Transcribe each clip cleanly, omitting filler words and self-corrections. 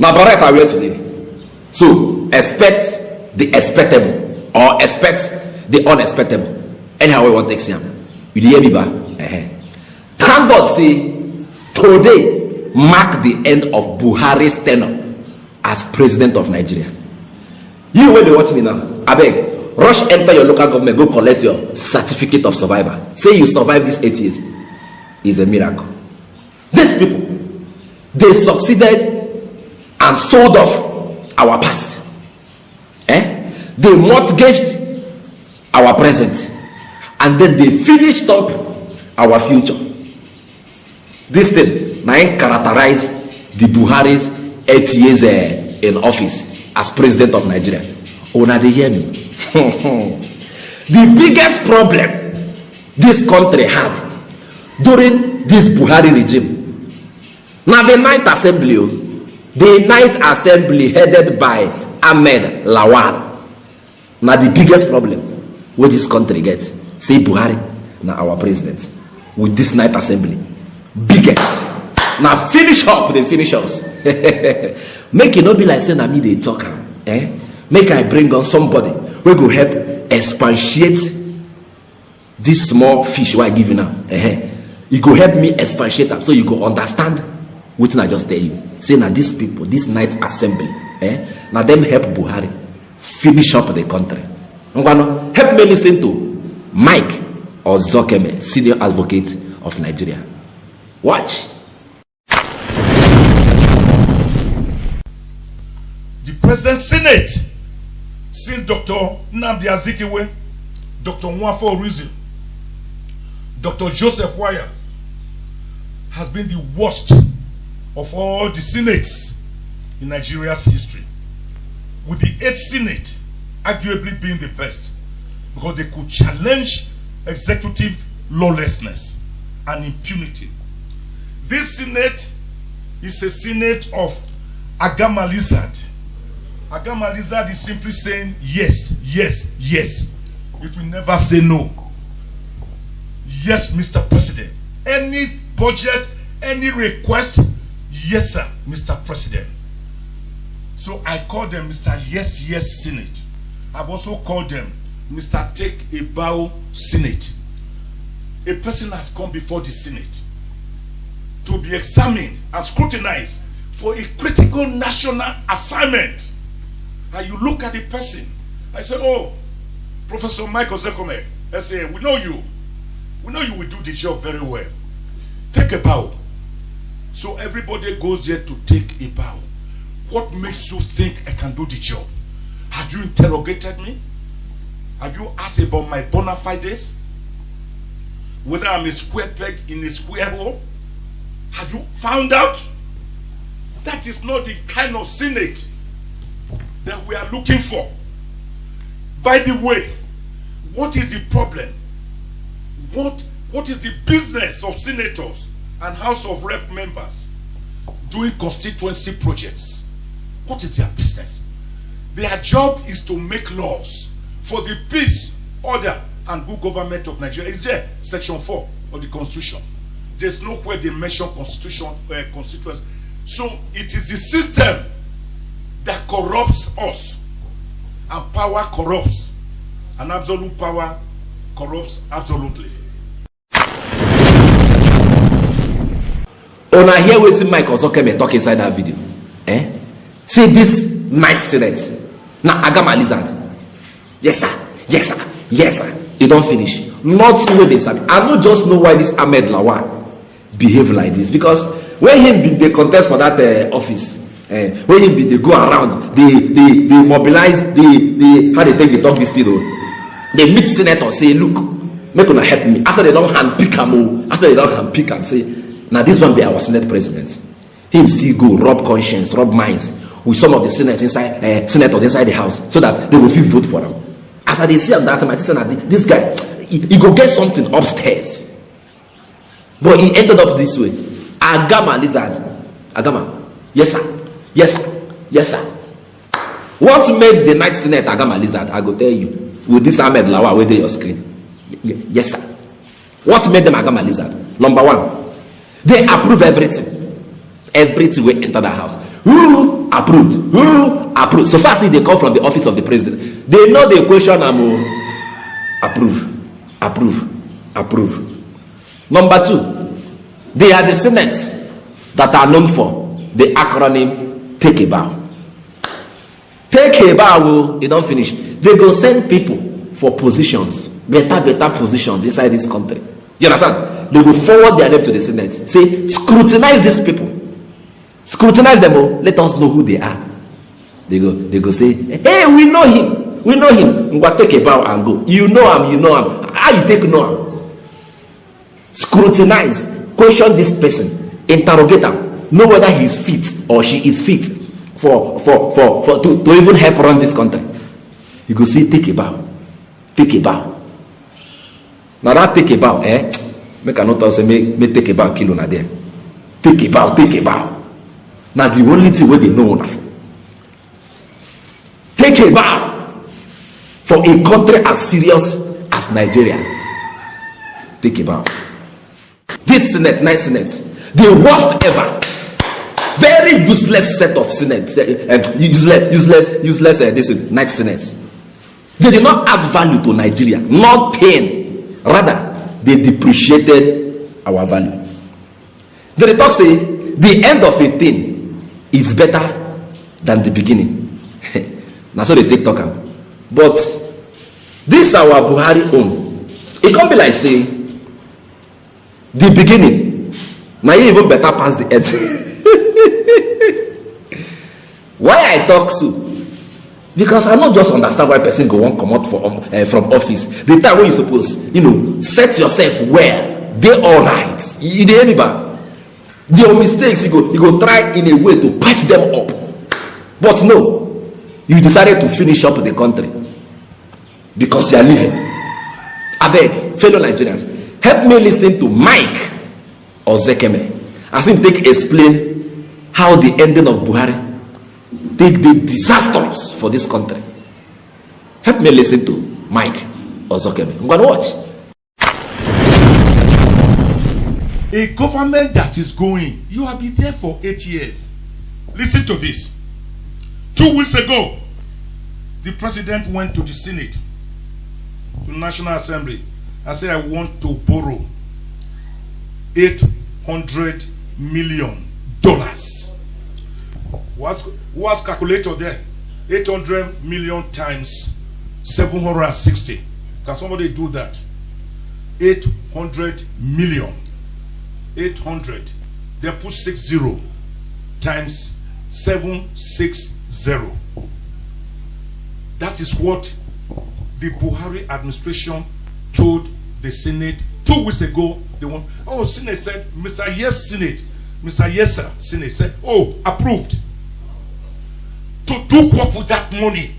Now, Barrett are here today. So, expect the expectable or expect the unexpectable. Anyhow, we want to take him. You hear me, ba? Thank God, say, today mark the end of Buhari's tenure as president of Nigeria. You when they watch me now, I beg, rush enter your local government, go collect your certificate of survivor. Say you survived these 8 years. It's a miracle. These people, they succeeded and sold off our past. They mortgaged our present, and then they finished up our future. This thing now characterize the Buhari's 8 years in office as president of Nigeria. Oh, now they hear me. The biggest problem this country had during this Buhari regime, now the ninth assembly headed by Ahmed Lawal. Now the biggest problem what this country gets, say Buhari, now our president, with this ninth assembly, biggest. Now finish up, they finish us. Make it not be like saying I me they talk. Make I bring on somebody we go help expatiate this small fish what I give you now. You go help me expatiate them so you go understand what I just tell you. Say now these people, this night assembly, now them help Buhari finish up the country. Help me listen to Mike or Zokeme, senior advocate of Nigeria. Watch. The President Senate, since Dr. Nnamdi Azikiwe, Dr. Nwafo Orizu, Dr. Joseph Waya, has been the worst of all the senates in Nigeria's history, with the 8th Senate arguably being the best because they could challenge executive lawlessness and impunity. This Senate is a Senate of Agama Lizard. Agama Lizard is simply saying yes, yes, yes. It will never say no. Yes, Mr. President. Any budget, any request, yes, sir, Mr. President. So I call them Mr. Yes, Yes Senate. I've also called them Mr. Take a Bow Senate. A person has come before the Senate to be examined and scrutinized for a critical national assignment. And you look at the person, I say, oh, Professor Michael Zekome, I say, we know you. We know you will do the job very well. Take a bow. So everybody goes there to take a bow. What makes you think I can do the job? Have you interrogated me? Have you asked about my bona fides? Whether I'm a square peg in a square hole? Have you found out? That is not the kind of Senate that we are looking for. By the way, what is the problem? What is the business of senators and House of Rep members doing constituency projects? What is their business? Their job is to make laws for the peace, order, and good government of Nigeria. Is there Section 4 of the Constitution? There's nowhere they mention constituency. So it is the system that corrupts us, and power corrupts, and absolute power corrupts absolutely. Oh, now hear what Mike also came and talk inside that video. See this night Senate. Now Agama Lizard. Yes sir, yes sir, yes sir. You don't finish. Not even this. I don't just know why this Ahmed Lawal behave like this, because when him be the contest for that office, when him be they go around, they mobilize, the how they take the talk this thing. They meet senators, say, look, make una help me. After they don't hand pick him, say, now this one be our Senate president. Him still go rub conscience, rub minds with some of the senators inside the house, so that they will feel vote for them. As I see him that time, I just said, this guy, he go get something upstairs. But he ended up this way. Agama Lizard. Agama. Yes sir. Yes sir. Yes sir. What made the night Senate Agama Lizard? I go tell you. With this Ahmed Lawal where they your screen. Yes sir. What made them Agama Lizard? Number one, they approve everything. Everything will enter the house. Who approved? Who approved? So far, see, they come from the office of the president. They know the question. Approve, approve, approve. Number two, they are the Senate that are known for the acronym Take a Bow. Take a bow, you don't finish. They go send people for positions, better positions inside this country. You understand? They will forward their name to the Senate. Say, scrutinize these people. Scrutinize them all. Let us know who they are. They go say, hey, we know him. We know him. Go take a bow and go. You know him, you know him. How you take know him? Scrutinize. Question this person. Interrogate him. Know whether he is fit or she is fit to even help run this country. You go say, take a bow. Take a bow. Now that take a bow, make a note of say, make take a bow, kill on there. Take a bow, take a bow. Now the only thing where they know enough. Take a bow for a country as serious as Nigeria. Take a bow. This Senate, nice Senate, the worst ever. Very useless set of Senate, useless this night Senate. They did not add value to Nigeria, nothing. Rather, they depreciated our value. The talk say the end of a thing is better than the beginning. Now so they take talk. But this our Buhari own. It can't be like say the beginning. Now you even better pass the end. Why I talk so? Because I not just understand why person go on come out from office. The time when you suppose, set yourself well. They all right. You hear me back? Your mistakes, you go try in a way to patch them up. But no, you decided to finish up the country because you are leaving. I beg, fellow Nigerians, help me listen to Mike or Zekeme as him explain how the ending of Buhari take the disastrous for this country. Help me listen to Mike or Zekeme. I'm going to watch. A government that is going, you have been there for 8 years. Listen to this. 2 weeks ago, the president went to the Senate, to the National Assembly, and said, I want to borrow $800 million. What's calculator there? 800 million times 760. Can somebody do that? 800 million. 800. Then put 60 times 760. That is what the Buhari administration told the Senate 2 weeks ago. They want. Oh, Senate said, Mr. Yes, Senate. Mr. Yes, sir. Senate said, oh, approved. To do what with that money?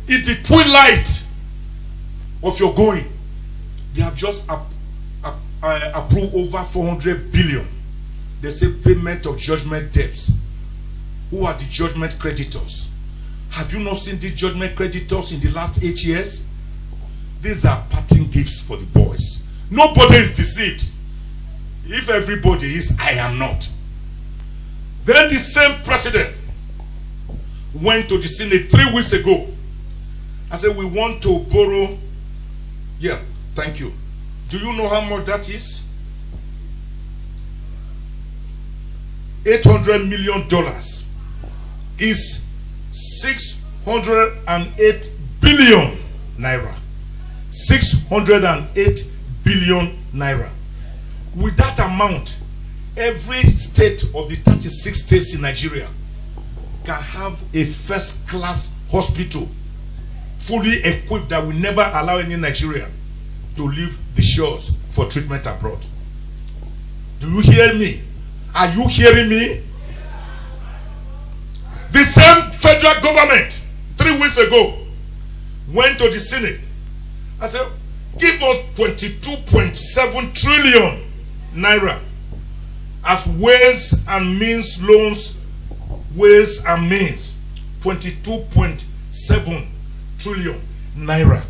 In the twilight of your going, they have just approved over 400 billion. They say payment of judgment debts. Who are the judgment creditors? Have you not seen the judgment creditors in the last 8 years? These are parting gifts for the boys. Nobody is deceived. If everybody is, I am not. Then the same president went to the Senate 3 weeks ago and said, we want to borrow. Yeah, thank you. Do you know how much that is? $800 million is 608 billion naira. 608 billion naira. With that amount, every state of the 36 states in Nigeria can have a first-class hospital fully equipped that will never allow any Nigerian to leave the shores for treatment abroad. Do you hear me? Are you hearing me? The same federal government 3 weeks ago went to the Senate and said, give us 22.7 trillion naira as ways and means loans, ways and means. 22.7 trillion naira.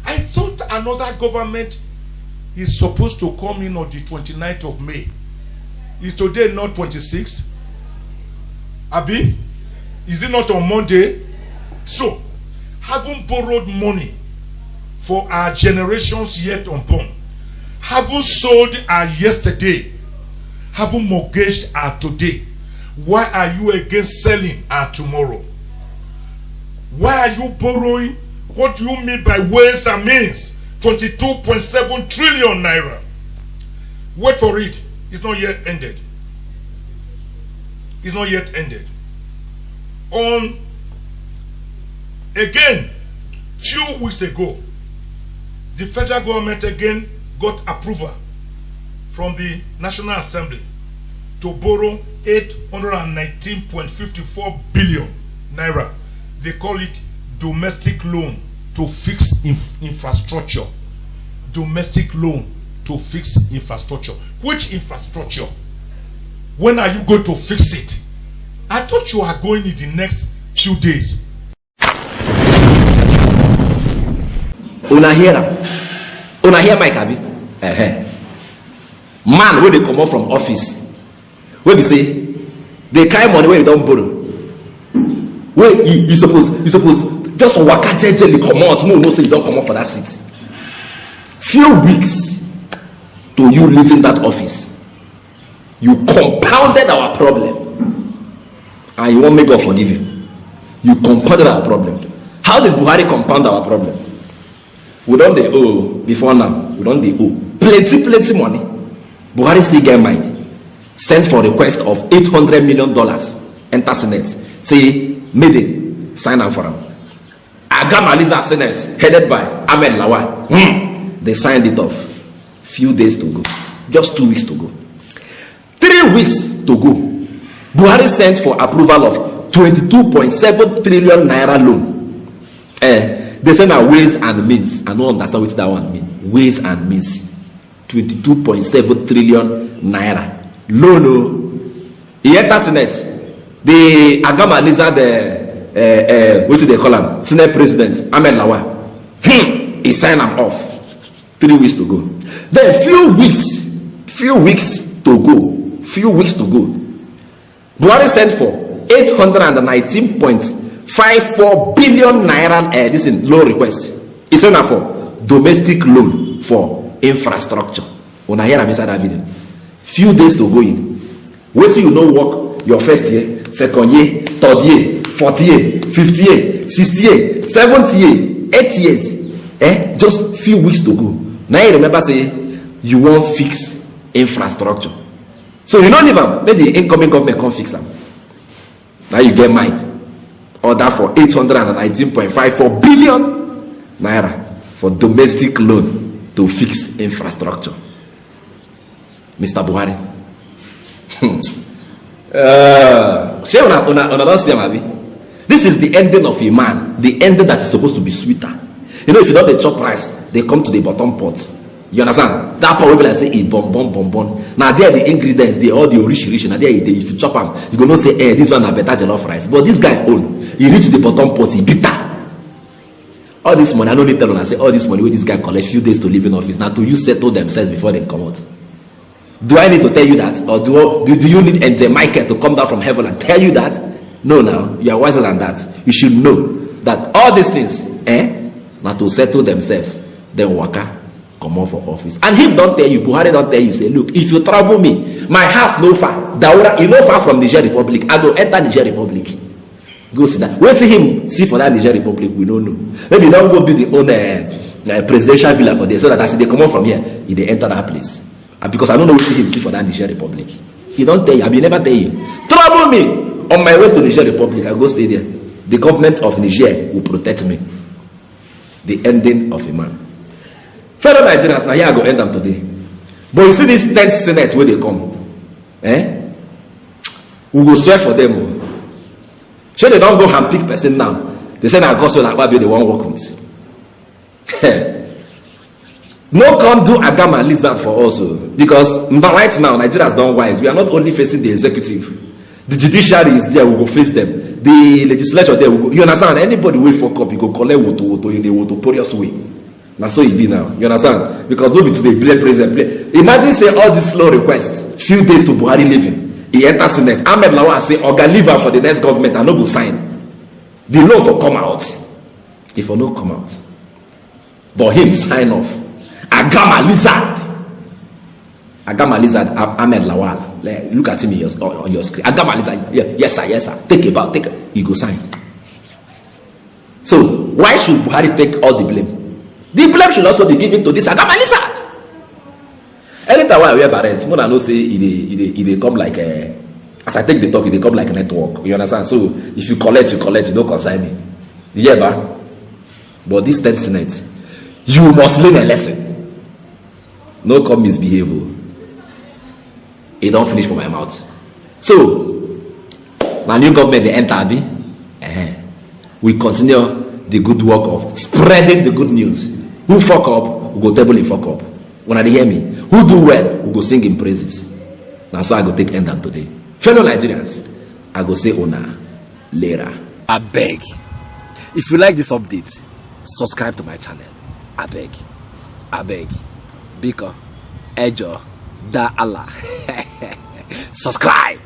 I thought another government is supposed to come in on the 29th of May. Is today not 26? Abi, is it not on Monday? So, having borrowed money for our generations yet unborn, having sold our yesterday, having mortgaged our today, why are you against selling our tomorrow? Why are you borrowing? What do you mean by ways and means? 22.7 trillion naira. Wait for it. It's not yet ended. It's not yet ended. On again, few weeks ago, the federal government again got approval from the National Assembly to borrow 819.54 billion naira. They call it domestic loan to fix infrastructure. Domestic loan to fix infrastructure. Which infrastructure? When are you going to fix it? I thought you are going in the next few days. Una hear Mike Abi? Man, when they come out from office, when they say they carry money where you don't borrow. Where you suppose just waka jejely come out, no say you don't come out for that seat. Few weeks to you leaving that office, you compounded our problem, and you won't make God forgive you. You compounded our problem. How did Buhari compound our problem? We don't dey owe before now. We don't dey owe plenty money. Buhari still get mind. Send for request of $800 million. Enter Senate. Say Mede sign up for him. Agamaliza Senate headed by Ahmed Lawal. They signed it off. Few days to go. Just 2 weeks to go. 3 weeks to go. Buhari sent for approval of 22.7 trillion naira loan. They say now ways and means. I don't understand what that one means. Ways and means. 22.7 trillion naira loan. He enters Senate. The Agamaliza, what do they call him? Senate President Ahmed Lawal. He signed him off. 3 weeks to go. Then few weeks to go. Buhari sent for 819.54 billion naira. This is loan request. He sent for domestic loan for infrastructure. When I hear inside that video, few days to go in. Wait till you know work your first year, second year, third year, fourth year, fifth year, sixth year, seventh year, 8 years. Just few weeks to go. Now you remember say you won't fix infrastructure. So you don't even let the incoming government come fix them. Now you get mind. Order for 819.54 billion naira for domestic loan to fix infrastructure. Mr. Buhari. This is the ending of a man. The ending that is supposed to be sweeter. You know, if you don't the chop rice, they come to the bottom pot. You understand? That part will be like say bon. Now there the ingredients, they all the rich. Now there if you chop them, you gonna say, this one a better jollof rice. But this guy own, he reach the bottom pot, he bitter. All this money, I know they tell I say all this money where this guy collect few days to live in office. Now to you settle themselves before they come out. Do I need to tell you that, or do you need Angel Michael to come down from heaven and tell you that? No, now you are wiser than that. You should know that all these things, now to settle themselves, then waka come out for office. And him don't tell you, Buhari don't tell you, say, look, if you trouble me, my house no far. Daura, you no far from Niger Republic. I go enter Niger Republic. Go see that. Wait till him see for that Niger Republic. We don't know. Maybe don't go build the own presidential villa for there, so that as they come out from here, they enter that place. Because I don't know what him see for that Niger Republic. He don't tell you. I will never tell you. Trouble me on my way to Niger Republic. I go stay there. The government of Niger will protect me. The ending of a man. Fellow Nigerians, now here I go end them today. But you see this 10th Senate where they come. We go swear for them. Sure they don't go and pick person now. They say now gospel like Babi they won't work with. No come do Agama lizard for us. Because right now Nigerians don't wise. We are not only facing the executive. The judiciary is there, we will face them. The legislature there, you understand? Anybody will fuck up, you go collect woto in the wototorious way. That's so it be now. You understand? Because nobody today play president play. Imagine say all this slow request, few days to Buhari leaving. He enter Senate. Ahmed Lawal say, Oga leave am for the next government and no go sign. The law for come out. If for no come out. But him sign off. Agama lizard, Ahmed Lawal. Look at him on your screen. Agama lizard. Yeah, yes sir. Take it. He go sign. So why should Buhari take all the blame? The blame should also be given to this Agama lizard. Anytime I wear barrett, more than no say they come like a, as I take the talk, they come like a network. You understand? So if you collect, you don't consign me. Yeah, but this 10th Senate, you must learn a lesson. No come misbehave. It don't finish for my mouth. So my new government they enter Abi. We continue the good work of spreading the good news. Who fuck up, we go table him fuck up. When they hear me, who do well, we go sing in praises. Now so I go take end them today. Fellow Nigerians, I go say Ona later. I beg. If you like this update, subscribe to my channel. I beg. Biko, Ejo, Da Allah. Subscribe.